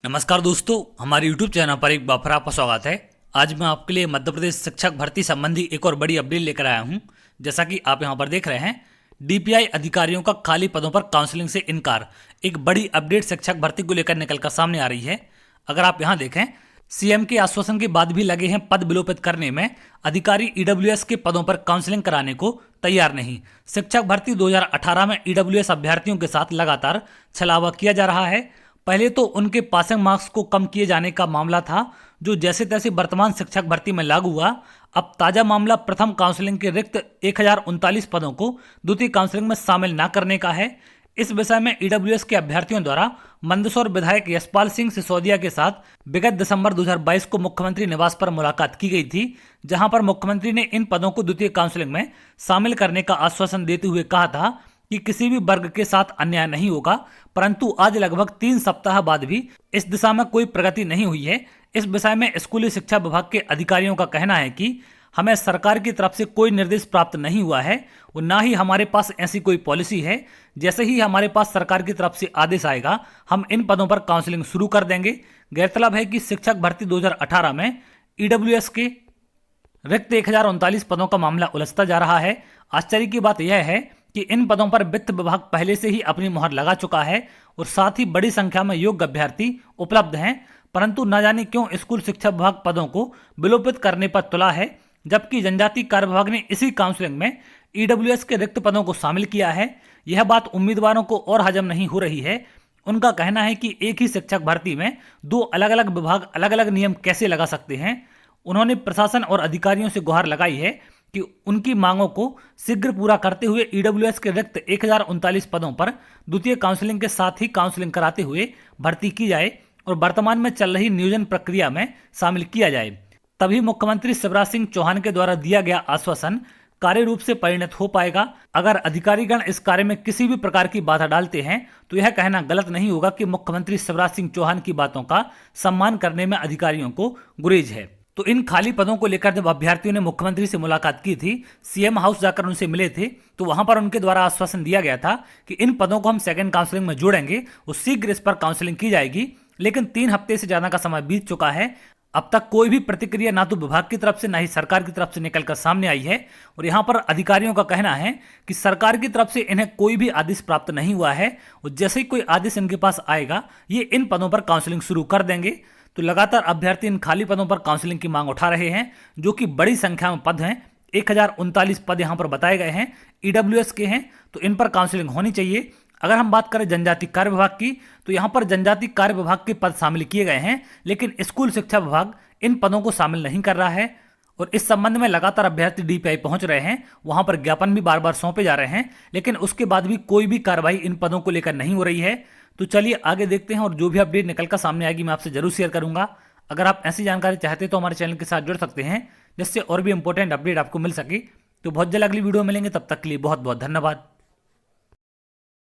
नमस्कार दोस्तों, हमारे YouTube चैनल पर एक बार फिर आपका स्वागत है। आज मैं आपके लिए मध्य प्रदेश शिक्षक भर्ती संबंधी एक और बड़ी अपडेट लेकर आया हूं। जैसा कि आप यहां पर देख रहे हैं, डीपीआई अधिकारियों का खाली पदों पर काउंसलिंग से इनकार। एक बड़ी अपडेट शिक्षक भर्ती को लेकर निकलकर सामने आ रही है। अगर आप यहां देखें, सीएम के आश्वासन के बाद भी लगे हैं पद विलोपित करने में। अधिकारी ईडब्ल्यूएस के पदों पर काउंसलिंग कराने को तैयार नहीं। शिक्षक भर्ती 2018 में ईडब्ल्यूएस अभ्यर्थियों के साथ लगातार छलावा किया जा रहा है। पहले तो उनके पासिंग मार्क्स को कम किए जाने का मामला था, जो जैसे तैसे वर्तमान शिक्षक भर्ती में लागू हुआ। अब ताजा मामला प्रथम काउंसलिंग के रिक्त 1039 पदों को द्वितीय काउंसलिंग में शामिल न करने का है। इस विषय में ईडब्ल्यूएस के अभ्यर्थियों द्वारा मंदसौर विधायक यशपाल सिंह सिसोदिया के साथ विगत दिसंबर 2022 को मुख्यमंत्री निवास पर मुलाकात की गई थी, जहां पर मुख्यमंत्री ने इन पदों को द्वितीय काउंसलिंग में शामिल करने का आश्वासन देते हुए कहा था कि किसी भी वर्ग के साथ अन्याय नहीं होगा। परंतु आज लगभग 3 सप्ताह बाद भी इस दिशा में कोई प्रगति नहीं हुई है। इस विषय में स्कूली शिक्षा विभाग के अधिकारियों का कहना है कि हमें सरकार की तरफ से कोई निर्देश प्राप्त नहीं हुआ है और ना ही हमारे पास ऐसी कोई पॉलिसी है। जैसे ही हमारे पास सरकार की तरफ से आदेश आएगा, हम इन पदों पर काउंसलिंग शुरू कर देंगे। गौरतलब है कि शिक्षक भर्ती 2018 में ईडब्ल्यूएस के रिक्त 1039 पदों का मामला उलझता जा रहा है। आश्चर्य की बात यह है कि इन पदों पर वित्त विभाग पहले से ही अपनी मुहर लगा चुका है और साथ ही बड़ी संख्या में योग्य अभ्यर्थी उपलब्ध हैं, परंतु न जाने क्यों स्कूल शिक्षा विभाग पदों को विलोपित करने पर तुला है, जबकि जनजातीय कार्य विभाग ने इसी काउंसलिंग में ईडब्ल्यूएस के रिक्त पदों को शामिल किया है। यह बात उम्मीदवारों को और हजम नहीं हो रही है। उनका कहना है कि एक ही शिक्षक भर्ती में दो अलग अलग विभाग अलग अलग नियम कैसे लगा सकते हैं। उन्होंने प्रशासन और अधिकारियों से गुहार लगाई है कि उनकी मांगों को शीघ्र पूरा करते हुए ईडब्ल्यूएस के रिक्त 1039 पदों पर द्वितीय काउंसलिंग के साथ ही काउंसलिंग कराते हुए भर्ती की जाए और वर्तमान में चल रही नियोजन प्रक्रिया में शामिल किया जाए। तभी मुख्यमंत्री शिवराज सिंह चौहान के द्वारा दिया गया आश्वासन कार्य रूप से परिणत हो पाएगा। अगर अधिकारीगण इस कार्य में किसी भी प्रकार की बाधा डालते हैं तो यह कहना गलत नहीं होगा कि मुख्यमंत्री शिवराज सिंह चौहान की बातों का सम्मान करने में अधिकारियों को गुरेज है। तो इन खाली पदों को लेकर जब अभ्यर्थियों ने मुख्यमंत्री से मुलाकात की थी, सीएम हाउस जाकर उनसे मिले थे, तो वहां पर उनके द्वारा आश्वासन दिया गया था कि इन पदों को हम सेकंड काउंसलिंग में जोड़ेंगे और शीघ्र इस पर काउंसलिंग की जाएगी। लेकिन 3 हफ्ते से ज्यादा का समय बीत चुका है, अब तक कोई भी प्रतिक्रिया ना तो विभाग की तरफ से ना ही सरकार की तरफ से निकलकर सामने आई है। और यहाँ पर अधिकारियों का कहना है कि सरकार की तरफ से इन्हें कोई भी आदेश प्राप्त नहीं हुआ है और जैसे ही कोई आदेश इनके पास आएगा, ये इन पदों पर काउंसलिंग शुरू कर देंगे। तो लगातार अभ्यर्थी इन खाली पदों पर काउंसलिंग की मांग उठा रहे हैं, जो कि बड़ी संख्या में पद हैं। 1039 पद यहाँ पर बताए गए हैं, ईडब्ल्यूएस के हैं, तो इन पर काउंसलिंग होनी चाहिए। अगर हम बात करें जनजातीय कार्य विभाग की, तो यहाँ पर जनजातीय कार्य विभाग के पद शामिल किए गए हैं, लेकिन स्कूल शिक्षा विभाग इन पदों को शामिल नहीं कर रहा है। और इस संबंध में लगातार अभ्यर्थी डीपीआई पहुंच रहे हैं, वहां पर ज्ञापन भी बार बार सौंपे जा रहे हैं, लेकिन उसके बाद भी कोई भी कार्रवाई इन पदों को लेकर नहीं हो रही है। तो चलिए आगे देखते हैं और जो भी अपडेट निकल कर सामने आएगी मैं आपसे जरूर शेयर करूंगा। अगर आप ऐसी जानकारी चाहते हैं तो हमारे चैनल के साथ जुड़ सकते हैं, जिससे और भी इंपॉर्टेंट अपडेट आपको मिल सके। तो बहुत जल्द अगली वीडियो मिलेंगे, तब तक के लिए बहुत बहुत धन्यवाद।